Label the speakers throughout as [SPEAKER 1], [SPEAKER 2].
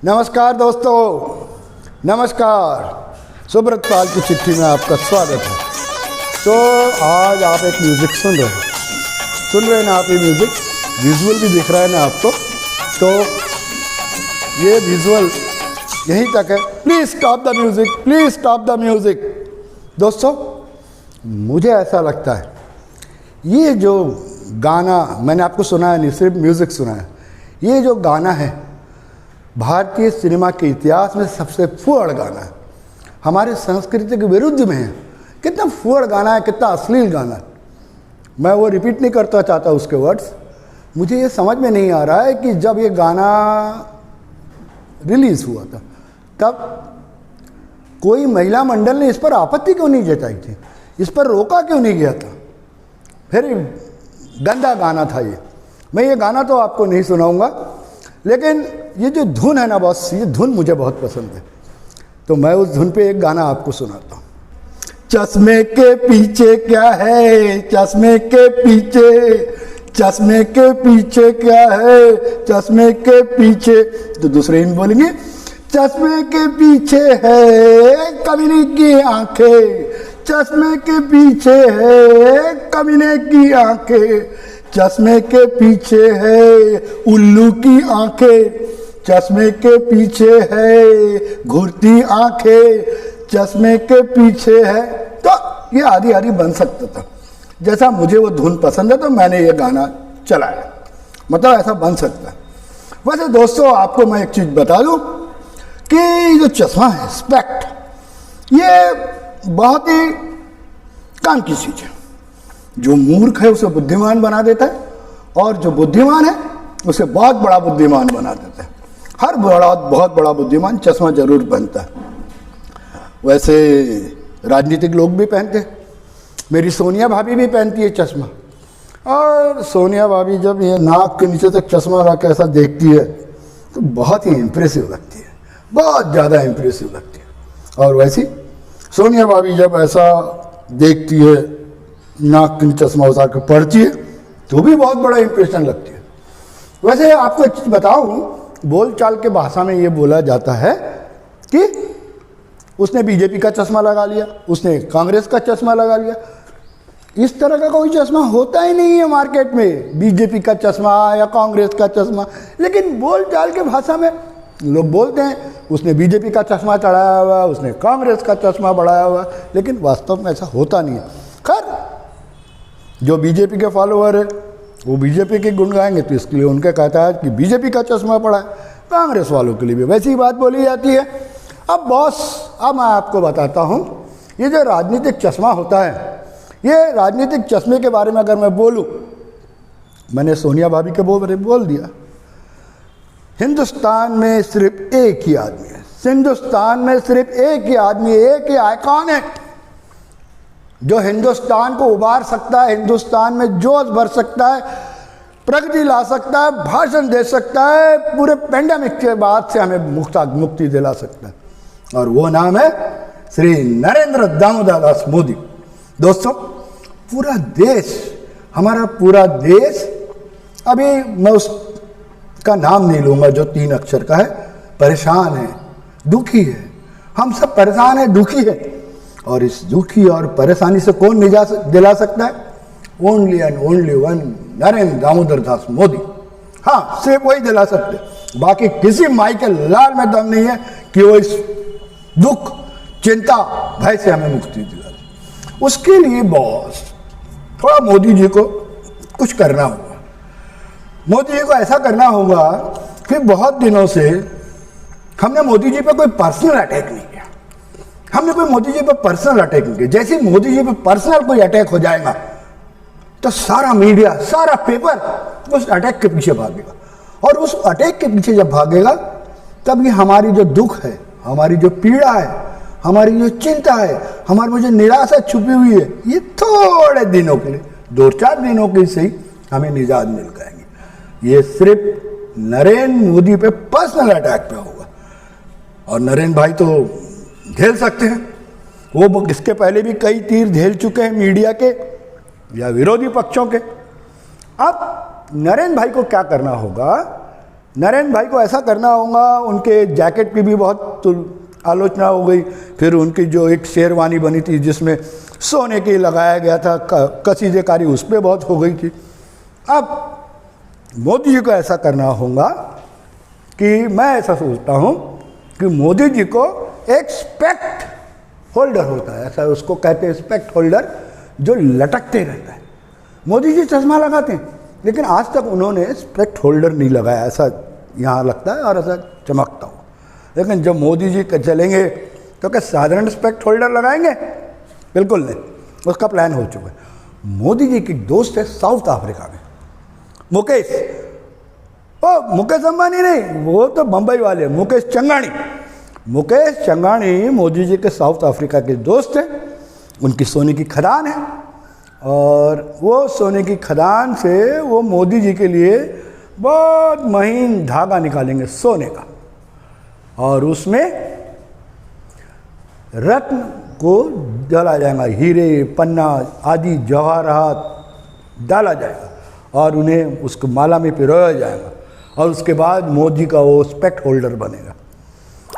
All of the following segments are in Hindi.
[SPEAKER 1] नमस्कार दोस्तों, नमस्कार। सुब्रत पाल की चिट्ठी में आपका स्वागत है। तो आज आप एक म्यूज़िक सुन रहे हैं ना आप। ये म्यूज़िक विजुअल भी दिख रहा है ना आपको। तो ये विजुअल यहीं तक है। Please stop the music, please stop the music. दोस्तों, मुझे ऐसा लगता है ये जो गाना मैंने आपको सुना है, नहीं सिर्फ म्यूज़िक सुना है, ये जो गाना है भारतीय सिनेमा के इतिहास में सबसे फुहड़ गाना है। हमारे संस्कृति के विरुद्ध में है। कितना फुहड़ गाना है, कितना अश्लील गाना है। मैं वो रिपीट नहीं करता चाहता उसके वर्ड्स। मुझे ये समझ में नहीं आ रहा है कि जब ये गाना रिलीज़ हुआ था तब कोई महिला मंडल ने इस पर आपत्ति क्यों नहीं जताई थी, इस पर रोका क्यों नहीं गया था। फिर गंदा गाना था ये। मैं ये गाना तो आपको नहीं सुनाऊंगा, लेकिन ये जो धुन है ना बॉस, ये धुन मुझे बहुत पसंद है। तो मैं उस धुन पे एक गाना आपको सुनाता हूँ। चश्मे के पीछे क्या है, चश्मे के पीछे, चश्मे के पीछे क्या है, चश्मे के पीछे। तो दूसरे इन बोलेंगे, चश्मे के पीछे है कमीने की आंखें, चश्मे के पीछे है कमीने की आंखें, चश्मे के पीछे है उल्लू की आंखें, चश्मे के पीछे है घुरती आंखें, चश्मे के पीछे है। तो ये आधी आधी बन सकता था। जैसा मुझे वो धुन पसंद है तो मैंने ये गाना चलाया, मतलब ऐसा बन सकता है। वैसे दोस्तों, आपको मैं एक चीज़ बता दूं कि जो चश्मा है, स्पेक्ट, ये बहुत ही काम की चीज़ है। जो मूर्ख है उसे बुद्धिमान बना देता है, और जो बुद्धिमान है उसे बहुत बड़ा बुद्धिमान बना देता है। हर बहुत बड़ा बुद्धिमान चश्मा जरूर पहनता है। वैसे राजनीतिक लोग भी पहनते हैं। मेरी सोनिया भाभी भी पहनती है चश्मा। और सोनिया भाभी जब ये नाक के नीचे तक चश्मा रख के ऐसा देखती है तो बहुत ही इम्प्रेसिव लगती है, बहुत ज़्यादा इम्प्रेसिव लगती है। और वैसी सोनिया भाभी जब ऐसा देखती है, नाक के नीचे चश्मा उतार के पढ़ती है, तो भी बहुत बड़ा इंप्रेशन लगती है। वैसे आपको एक चीज़ बताऊं, बोलचाल के भाषा में ये बोला जाता है कि उसने बीजेपी का चश्मा लगा लिया, उसने कांग्रेस का चश्मा लगा लिया। इस तरह का कोई चश्मा होता ही नहीं है मार्केट में, बीजेपी का चश्मा या कांग्रेस का चश्मा। लेकिन बोलचाल के भाषा में लोग बोलते हैं उसने बीजेपी का चश्मा चढ़ाया हुआ, उसने कांग्रेस का चश्मा बढ़ाया हुआ, लेकिन वास्तव में ऐसा होता नहीं है। खैर, जो बीजेपी के फॉलोअर है वो बीजेपी के गुण गाएंगे, तो इसके लिए उनका कहता है कि बीजेपी का चश्मा पड़ा है। कांग्रेस वालों के लिए भी वैसी ही बात बोली जाती है। अब बॉस, अब मैं आपको बताता हूँ, ये जो राजनीतिक चश्मा होता है, ये राजनीतिक चश्मे के बारे में अगर मैं बोलूँ, मैंने सोनिया भाभी के बोल दिया। हिंदुस्तान में सिर्फ एक ही आदमी है, हिंदुस्तान में सिर्फ एक ही आदमी, एक ही आइकॉन है जो हिंदुस्तान को उबार सकता है, हिंदुस्तान में जोश भर सकता है, प्रगति ला सकता है, भाषण दे सकता है, पूरे पेंडेमिक के बाद से हमें मुक्ति दिला सकता है। और वो नाम है श्री नरेंद्र दामोदर दास मोदी। दोस्तों, पूरा देश, हमारा पूरा देश, अभी मैं उसका नाम नहीं लूँगा जो 3 अक्षर का है, परेशान है, दुखी है। हम सब परेशान हैं, दुखी है। और इस दुखी और परेशानी से कौन निजात दिला सकता है? Only and only one, Narendra Damodar Das Modi. हाँ, सिर्फ वही दिला सकते। बाकी किसी माई के लाल में दम नहीं है कि वो इस दुख, चिंता, भय से हमें मुक्ति दिला दे। उसके लिए बॉस, थोड़ा मोदी जी को कुछ करना होगा। मोदी जी को ऐसा करना होगा कि बहुत दिनों से हमने मोदी जी पर कोई पर्सनल अटैक नहीं किया। हमने कोई मोदी जी पर पर्सनल अटैक नहीं किया। जैसे मोदी जी पर पर्सनल कोई अटैक हो जाएगा तो सारा मीडिया, सारा पेपर उस अटैक के पीछे भागेगा। और उस अटैक के पीछे जब भागेगा तब ये हमारी जो दुख है, हमारी जो पीड़ा है, हमारी जो चिंता है, हमारी में जो निराशा छुपी हुई है, ये थोड़े दिनों के लिए, 2-4 दिनों के से ही हमें निजात मिल जाएंगे। ये सिर्फ नरेंद्र मोदी पे पर्सनल अटैक पे होगा। और नरेंद्र भाई तो झेल सकते हैं, वो इसके पहले भी कई तीर झेल चुके हैं मीडिया के या विरोधी पक्षों के। अब नरेंद्र भाई को क्या करना होगा? नरेंद्र भाई को ऐसा करना होगा। उनके जैकेट की भी बहुत आलोचना हो गई, फिर उनकी जो एक शेरवानी बनी थी जिसमें सोने की लगाया गया था कसीदेकारी, उस पर बहुत हो गई थी। अब मोदी जी को ऐसा करना होगा कि मैं ऐसा सोचता हूँ कि मोदी जी को एक स्पेक्ट होल्डर होता है, ऐसा उसको कहते हैं स्पेक्ट होल्डर, जो लटकते रहता है। मोदी जी चश्मा लगाते हैं लेकिन आज तक उन्होंने स्पेक्ट होल्डर नहीं लगाया, ऐसा यहाँ लगता है और ऐसा चमकता हो। लेकिन जब मोदी जी चलेंगे तो क्या साधारण स्पेक्ट होल्डर लगाएंगे? बिल्कुल नहीं, उसका प्लान हो चुका है। मोदी जी की दोस्त है साउथ अफ्रीका में मुकेश, मुकेश अंबानी नहीं, वो तो बम्बई वाले, मुकेश चंगानी। मुकेश चंगानी मोदी जी के साउथ अफ्रीका के दोस्त हैं। उनकी सोने की खदान है और वो सोने की खदान से वो मोदी जी के लिए बहुत महीन धागा निकालेंगे सोने का, और उसमें रत्न को डाला जाएगा, हीरे पन्ना आदि जवाहरात डाला जाएगा और उन्हें उसको माला में पिरोया जाएगा, और उसके बाद मोदी का वो स्पेक्ट होल्डर बनेगा।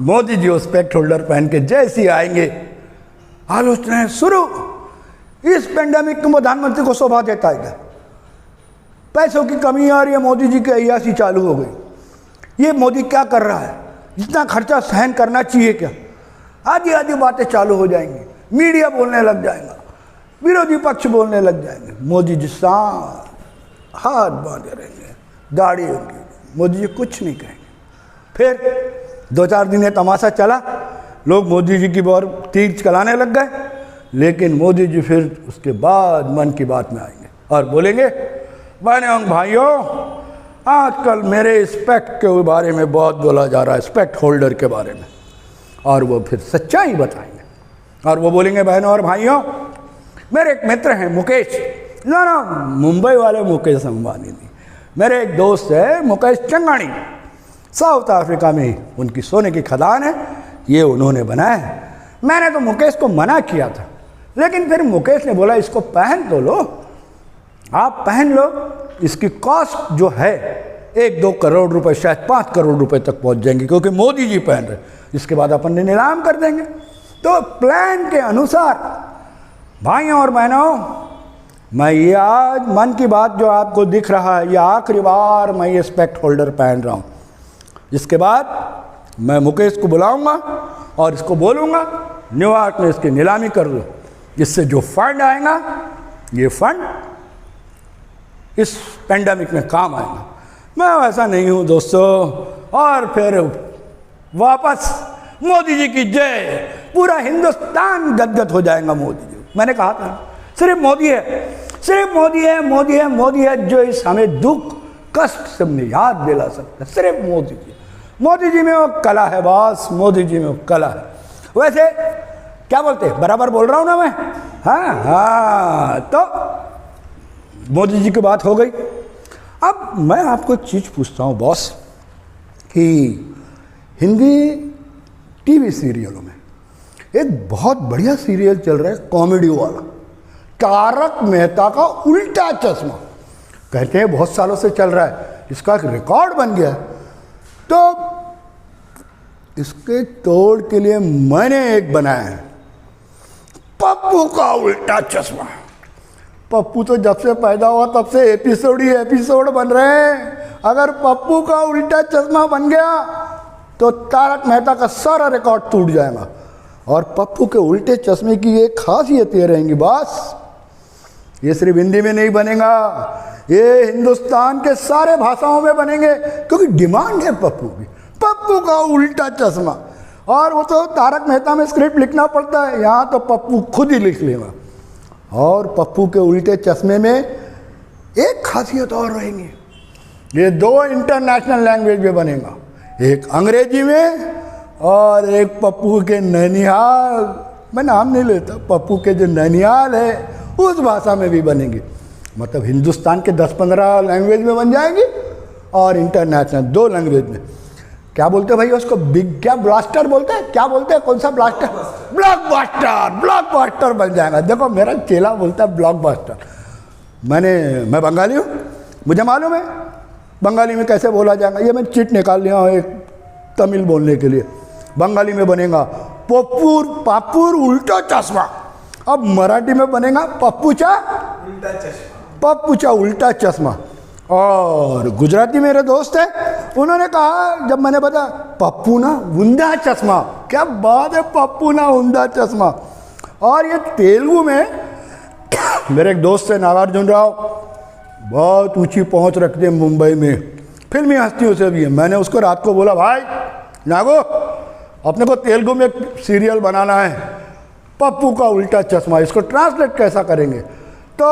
[SPEAKER 1] मोदी जी वो स्पेक्ट होल्डर पहन के जैसे ही आएंगे, आलोचनाएं शुरू। इस पेंडेमिक को प्रधानमंत्री को शोभा देता है क्या? पैसों की कमी आ रही है, मोदी जी की अय्याशी चालू हो गई। ये मोदी क्या कर रहा है? जितना खर्चा सहन करना चाहिए क्या? आधी आधी बातें चालू हो जाएंगी, मीडिया बोलने लग जाएगा, विरोधी पक्ष बोलने लग जाएंगे। मोदी जी शांत हाथ बांधे रहेंगे, दाढ़ी होगी, मोदी जी कुछ नहीं कहेंगे। फिर 2-4 दिन ये तमाशा चला, लोग मोदी जी की बहुत तीर चलाने लग गए, लेकिन मोदी जी फिर उसके बाद मन की बात में आएंगे और बोलेंगे, बहनों और भाइयों, आजकल मेरे स्पेक्ट के बारे में बहुत बोला जा रहा है, स्पेक्ट होल्डर के बारे में, और वो फिर सच्चाई बताएंगे और वो बोलेंगे, बहनों और भाइयों, मेरे एक मित्र हैं मुकेश, ना मुंबई वाले मुकेश अंबानी नहीं, मेरे एक दोस्त है मुकेश चंगानी, साउथ अफ्रीका में उनकी सोने की खदान है, ये उन्होंने बनाया है। मैंने तो मुकेश को मना किया था, लेकिन फिर मुकेश ने बोला इसको पहन तो लो, आप पहन लो, इसकी कॉस्ट जो है 1-2 करोड़ रुपए, शायद 5 करोड़ रुपए तक पहुंच जाएंगे, क्योंकि मोदी जी पहन रहे। इसके बाद अपन ने नीलाम कर देंगे। तो प्लान के अनुसार भाइयों और बहनों, मैं ये आज मन की बात जो आपको दिख रहा है, ये आखिरी बार मैं ये स्पेक्ट होल्डर पहन रहा हूँ। इसके बाद मैं मुकेश को बुलाऊंगा और इसको बोलूँगा न्यूयॉर्क में इसकी नीलामी कर दो, इससे जो फंड आएगा ये फंड इस पेंडेमिक में काम आएगा। मैं वैसा नहीं हूँ दोस्तों। और फिर वापस मोदी जी की जय, पूरा हिंदुस्तान गदगद हो जाएगा मोदी जी। मैंने कहा था सिर्फ मोदी है, सिर्फ मोदी है, मोदी है, मोदी है जो इस हमें दुख कष्ट से निजात दिला सकता है, सिर्फ मोदी जी। मोदी जी में वो कला है बॉस, मोदी जी में वो कला है। वैसे क्या बोलते हैं, बराबर बोल रहा हूँ ना मैं? हाँ, तो मोदी जी की बात हो गई। अब मैं आपको एक चीज़ पूछता हूँ बॉस, कि हिंदी टीवी सीरियलों में एक बहुत बढ़िया सीरियल चल रहा है कॉमेडी वाला, तारक मेहता का उल्टा चश्मा। कहते हैं बहुत सालों से चल रहा है, इसका एक रिकॉर्ड बन गया है। तो इसके तोड़ के लिए मैंने एक बनाया है, पप्पू का उल्टा चश्मा। पप्पू तो जब से पैदा हुआ तब से एपिसोड ही एपिसोड बन रहे हैं। अगर पप्पू का उल्टा चश्मा बन गया तो तारक मेहता का सारा रिकॉर्ड टूट जाएगा। और पप्पू के उल्टे चश्मे की एक खासियत ये रहेंगी बॉस, ये सिर्फ हिंदी में नहीं बनेगा, ये हिंदुस्तान के सारे भाषाओं में बनेंगे, क्योंकि डिमांड है पप्पू की, पप्पू का उल्टा चश्मा। और वो तो तारक मेहता में स्क्रिप्ट लिखना पड़ता है, यहाँ तो पप्पू खुद ही लिख लेगा। और पप्पू के उल्टे चश्मे में एक खासियत और रहेंगी, ये 2 इंटरनेशनल लैंग्वेज में बनेगा, एक अंग्रेजी में और एक पप्पू के नैनिहाल, मैं नाम नहीं लेता, पप्पू के जो नैनिहाल है उस भाषा में भी बनेगी। मतलब हिंदुस्तान के 10-15 लैंग्वेज में बन जाएंगी और इंटरनेशनल 2 लैंग्वेज में। क्या बोलते हैं भैया उसको, बिग क्या ब्लास्टर बोलते हैं, क्या बोलते हैं, कौन सा ब्लास्टर? ब्लॉकबस्टर, ब्लॉकबस्टर बन जाएगा। देखो मेरा चेला बोलता है ब्लॉकबस्टर। मैं बंगाली हूँ, मुझे मालूम है बंगाली में कैसे बोला जाएगा, ये मैं चिट निकाल लिया हूँ एक तमिल बोलने के लिए। बंगाली में बनेगा पप्पूर पापुर उल्टा चश्मा। अब मराठी में बनेगा पप्पूचा
[SPEAKER 2] उल्टा चश्मा,
[SPEAKER 1] पप्पूचा उल्टा चश्मा। और गुजराती मेरे दोस्त है, उन्होंने कहा जब मैंने बताया पप्पू ना उंधा चश्मा, क्या बात है, पप्पू ना उंधा चश्मा। और ये तेलुगु में मेरे एक दोस्त है नागार्जुन राव, बहुत ऊंची पहुंच रखते हैं मुंबई में, फिल्मी हस्तियों से भी है। मैंने उसको रात को बोला, भाई नागो अपने को तेलुगु में सीरियल बनाना है, पप्पू का उल्टा चश्मा, इसको ट्रांसलेट कैसा करेंगे? तो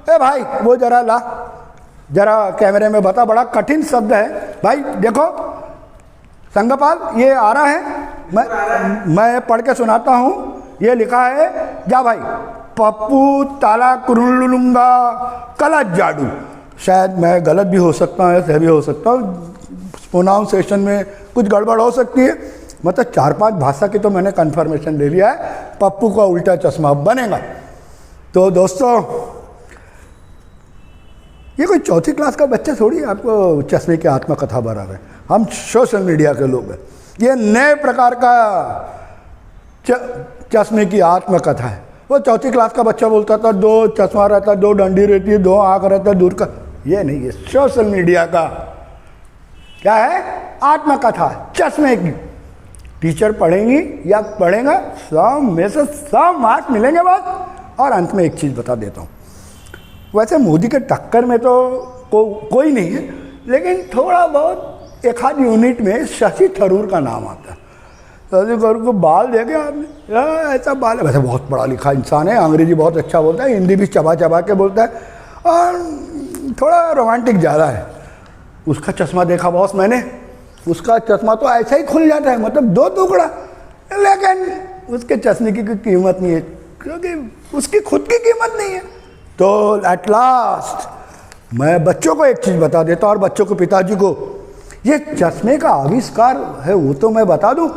[SPEAKER 1] ए भाई वो जरा कैमरे में बता, बड़ा कठिन शब्द है भाई। देखो संगपाल ये आ रहा है, मैं पढ़ के सुनाता हूँ। ये लिखा है, जा भाई, पप्पू ताला कुरुलुंगा कला जाडू। शायद मैं गलत भी हो सकता हूँ, ऐसे भी हो सकता हूँ, प्रोनाउंसिएशन में कुछ गड़बड़ हो सकती है। मतलब 4-5 भाषा की तो मैंने कन्फर्मेशन ले लिया है, पप्पू का उल्टा चश्मा बनेगा। तो दोस्तों ये कोई चौथी क्लास का बच्चा थोड़ी आपको चश्मे की आत्मकथा बना रहे हैं, हम सोशल मीडिया के लोग हैं। ये नए प्रकार का चश्मे की आत्मकथा है। वो चौथी क्लास का बच्चा बोलता था 2 चश्मा रहता, 2 डंडी रहती है, 2 आँख रहता है दूर का। ये नहीं, ये सोशल मीडिया का क्या है, आत्मकथा चश्मे की। टीचर पढ़ेंगी या पढ़ेगा, 100 में से 100 मार्क्स मिलेंगे बस। और अंत में एक चीज़ बता देता हूँ, वैसे मोदी के टक्कर में तो कोई नहीं है, लेकिन थोड़ा बहुत एक आध यूनिट में शशि थरूर का नाम आता है। शशि थरूर को बाल देखे आपने, ऐसा बाल है, वैसे बहुत पढ़ा लिखा इंसान है, अंग्रेजी बहुत अच्छा बोलता है, हिंदी भी चबा चबा के बोलता है, और थोड़ा रोमांटिक ज़्यादा है। उसका चश्मा देखा बॉस मैंने, उसका चश्मा तो ऐसा ही खुल जाता है, मतलब 2 टुकड़ा, लेकिन उसके चश्मे की कोई कीमत नहीं है, क्योंकि उसकी खुद की कीमत नहीं है। तो एट लास्ट मैं बच्चों को एक चीज़ बता देता हूँ, और बच्चों को, पिताजी को, ये चश्मे का आविष्कार है वो तो मैं बता दूँ,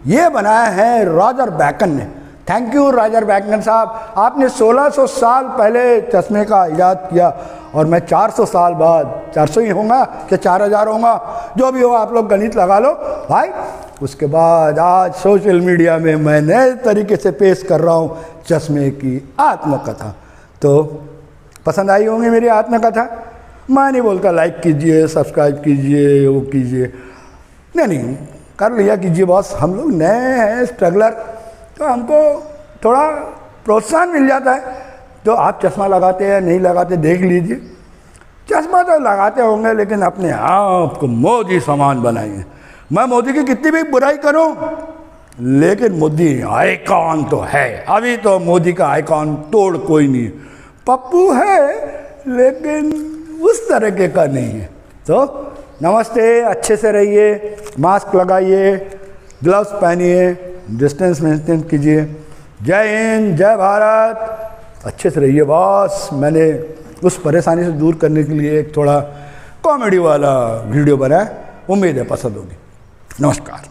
[SPEAKER 1] ये बनाया है रॉजर बैकन ने। थैंक यू रॉजर बैकन साहब, आपने 1600 साल पहले चश्मे का इजाद किया, और मैं 400 साल बाद, 400 ही होगा कि 4000 होगा, जो भी हो आप लोग गणित लगा लो भाई। उसके बाद आज सोशल मीडिया में मैं नए तरीके से पेश कर रहा हूँ चश्मे की आत्मकथा। तो पसंद आई होंगी मेरी आत्मकथा। मैं नहीं बोलता लाइक कीजिए, सब्सक्राइब कीजिए, वो कीजिए, नहीं कर लिया कीजिए बॉस। हम लोग नए हैं स्ट्रगलर, तो हमको थोड़ा प्रोत्साहन मिल जाता है। तो आप चश्मा लगाते हैं नहीं लगाते देख लीजिए, चश्मा तो लगाते होंगे लेकिन अपने आप को मोदी समान बनाइए। मैं मोदी की कितनी भी बुराई करूं, लेकिन मोदी आइकॉन तो है, अभी तो मोदी का आइकॉन तोड़ कोई नहीं है। पप्पू है लेकिन उस तरीके का नहीं है। तो नमस्ते, अच्छे से रहिए, मास्क लगाइए, ग्लव्स पहनिए, डिस्टेंस मेंटेन कीजिए। जय हिंद, जय भारत, अच्छे से रहिए बॉस। मैंने उस परेशानी से दूर करने के लिए एक थोड़ा कॉमेडी वाला वीडियो बनाया, उम्मीद है पसंद होगी। नमस्कार।